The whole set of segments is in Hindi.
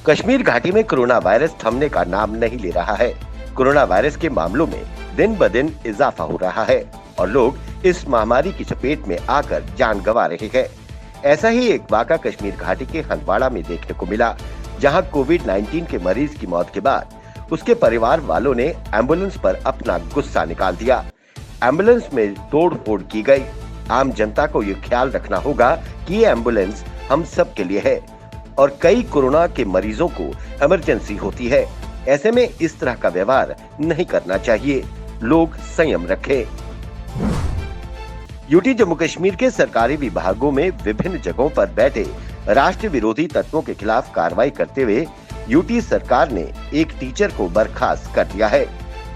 कश्मीर घाटी में कोरोना वायरस थमने का नाम नहीं ले रहा है। कोरोना वायरस के मामलों में दिन ब दिन इजाफा हो रहा है और लोग इस महामारी की चपेट में आकर जान गंवा रहे हैं। ऐसा ही एक वाक़ा कश्मीर घाटी के हंदवाड़ा में देखने को मिला, जहां कोविड-19 के मरीज की मौत के बाद उसके परिवार वालों ने एम्बुलेंस पर अपना गुस्सा निकाल दिया। एम्बुलेंस में तोड़-फोड़ की गई। आम जनता को ये ख्याल रखना होगा कि ये एम्बुलेंस हम सब के लिए है और कई कोरोना के मरीजों को इमरजेंसी होती है। ऐसे में इस तरह का व्यवहार नहीं करना चाहिए। लोग संयम रखें। यूटी जम्मू कश्मीर के सरकारी विभागों में विभिन्न जगहों पर बैठे राष्ट्र विरोधी तत्वों के खिलाफ कार्रवाई करते हुए यूटी सरकार ने एक टीचर को बर्खास्त कर दिया है।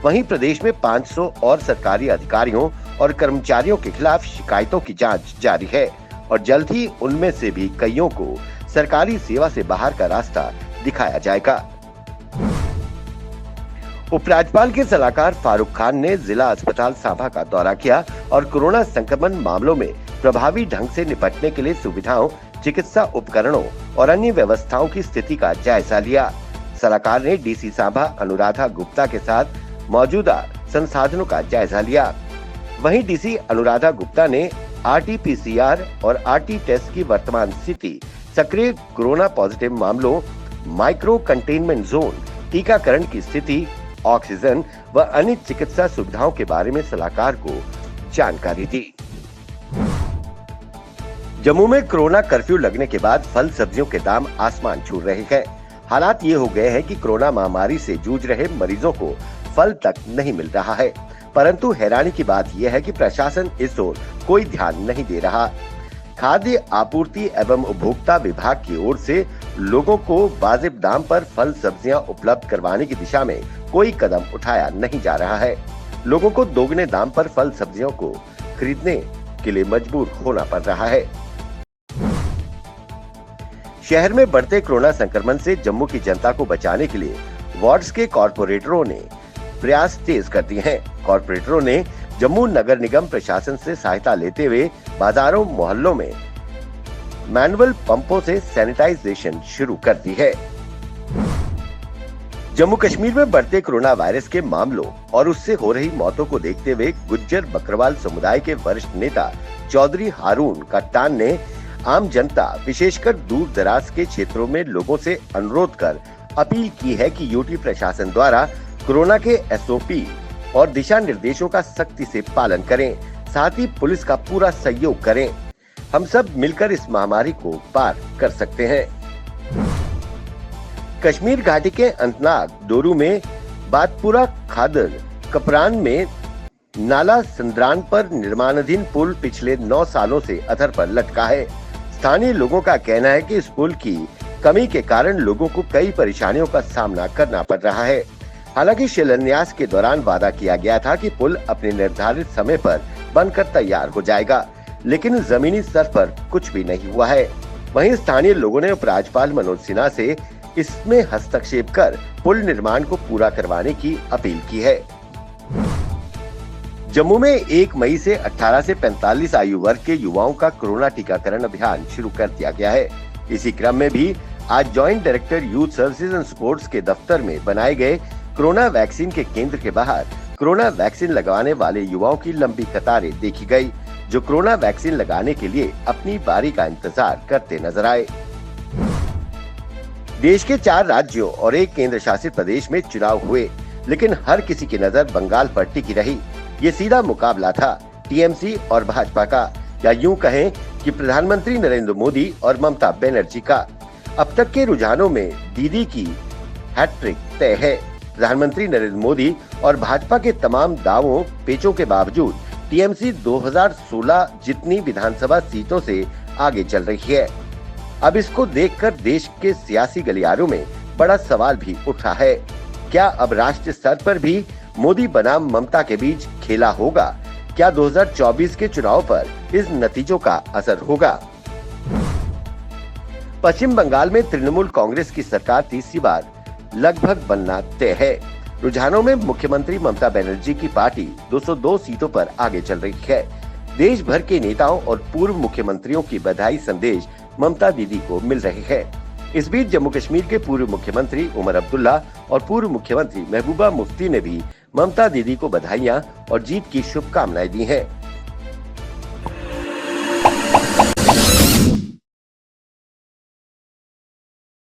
वहीं प्रदेश में 500 और सरकारी अधिकारियों और कर्मचारियों के खिलाफ शिकायतों की जांच जारी है और जल्द ही उनमें से भी कईयों को सरकारी सेवा से बाहर का रास्ता दिखाया जाएगा। उपराज्यपाल के सलाहकार फारूक खान ने जिला अस्पताल सांभा का दौरा किया और कोरोना संक्रमण मामलों में प्रभावी ढंग से निपटने के लिए सुविधाओं, चिकित्सा उपकरणों और अन्य व्यवस्थाओं की स्थिति का जायजा लिया। सलाहकार ने डीसी सांभा अनुराधा गुप्ता के साथ मौजूदा संसाधनों का जायजा लिया। वहीं डीसी अनुराधा गुप्ता ने RT-PCR और RT टेस्ट की वर्तमान स्थिति, सक्रिय कोरोना पॉजिटिव मामलों, माइक्रो कंटेनमेंट जोन, टीकाकरण की स्थिति, ऑक्सीजन व अन्य चिकित्सा सुविधाओं के बारे में सलाहकार को जानकारी दी। जम्मू में कोरोना कर्फ्यू लगने के बाद फल सब्जियों के दाम आसमान छू रहे हैं। हालात ये हो गए हैं कि कोरोना महामारी से जूझ रहे मरीजों को फल तक नहीं मिल रहा है, परंतु हैरानी की बात यह है कि प्रशासन इस ओर कोई ध्यान नहीं दे रहा। खाद्य आपूर्ति एवं उपभोक्ता विभाग की ओर से लोगों को वाजिब दाम पर फल सब्जियां उपलब्ध करवाने की दिशा में कोई कदम उठाया नहीं जा रहा है। लोगों को दोगुने दाम पर फल सब्जियों को खरीदने के लिए मजबूर होना पड़ रहा है। शहर में बढ़ते कोरोना संक्रमण से जम्मू की जनता को बचाने के लिए वार्ड्स के कॉर्पोरेटरों ने प्रयास तेज कर दिए हैं। कॉर्पोरेटरों ने जम्मू नगर निगम प्रशासन से सहायता लेते हुए बाजारों मोहल्लों में मैनुअल पंपों से सैनिटाइजेशन शुरू कर दी है। जम्मू कश्मीर में बढ़ते कोरोना वायरस के मामलों और उससे हो रही मौतों को देखते हुए गुज्जर बकरवाल समुदाय के वरिष्ठ नेता चौधरी हारून कट्टान ने आम जनता, विशेषकर दूर दराज के क्षेत्रों में लोगों से अनुरोध कर अपील की है कि यूटी प्रशासन द्वारा कोरोना के SOP और दिशा निर्देशों का सख्ती से पालन करें, साथ ही पुलिस का पूरा सहयोग करें। हम सब मिलकर इस महामारी को पार कर सकते हैं। कश्मीर घाटी के अनंतनाग, डोरू में बातपुरा खादर कपरान में नाला संद्रान पर निर्माणाधीन पुल पिछले 9 सालों से अधर पर लटका है। स्थानीय लोगों का कहना है कि इस पुल की कमी के कारण लोगों को कई परेशानियों का सामना करना पड़ रहा है। हालांकि शिलान्यास के दौरान वादा किया गया था कि पुल अपने निर्धारित समय पर बनकर तैयार हो जाएगा, लेकिन जमीनी स्तर पर कुछ भी नहीं हुआ है। वहीं स्थानीय लोगों ने उपराज्यपाल मनोज सिन्हा से इसमें हस्तक्षेप कर पुल निर्माण को पूरा करवाने की अपील की है। जम्मू में 1 मई से 18 से 45 आयु वर्ग के युवाओं का कोरोना टीकाकरण अभियान शुरू कर दिया गया है। इसी क्रम में भी आज joint director youth services and sports के दफ्तर में बनाए गए कोरोना वैक्सीन के केंद्र के बाहर कोरोना वैक्सीन लगवाने वाले युवाओं की लंबी कतारें देखी गई, जो कोरोना वैक्सीन लगाने के लिए अपनी बारी का इंतजार करते नजर आए। देश के 4 राज्यों और 1 केंद्र शासित प्रदेश में चुनाव हुए, लेकिन हर किसी की नजर बंगाल पर टिकी रही। ये सीधा मुकाबला था टीएमसी और भाजपा का, या यूं कहें कि प्रधानमंत्री नरेंद्र मोदी और ममता बनर्जी का। अब तक के रुझानों में दीदी की हैट्रिक तय है। प्रधानमंत्री नरेंद्र मोदी और भाजपा के तमाम दावों पेचों के बावजूद टीएमसी 2016 जितनी विधानसभा सीटों से आगे चल रही है। अब इसको देखकर देश के सियासी गलियारों में बड़ा सवाल भी उठा है। क्या अब राष्ट्रीय स्तर पर भी मोदी बनाम ममता के बीच खेला होगा? क्या 2024 के चुनाव पर इस नतीजों का असर होगा? पश्चिम बंगाल में तृणमूल कांग्रेस की सरकार तीसरी बार लगभग बनना तय है। रुझानों में मुख्यमंत्री ममता बनर्जी की पार्टी 202 सीटों पर आगे चल रही है। देश भर के नेताओं और पूर्व मुख्यमंत्रियों की बधाई संदेश ममता दीदी को मिल रहे हैं। इस बीच जम्मू कश्मीर के पूर्व मुख्यमंत्री उमर अब्दुल्ला और पूर्व मुख्यमंत्री महबूबा मुफ्ती ने भी ममता दीदी को बधाइयां और जीत की शुभकामनाएं दी हैं।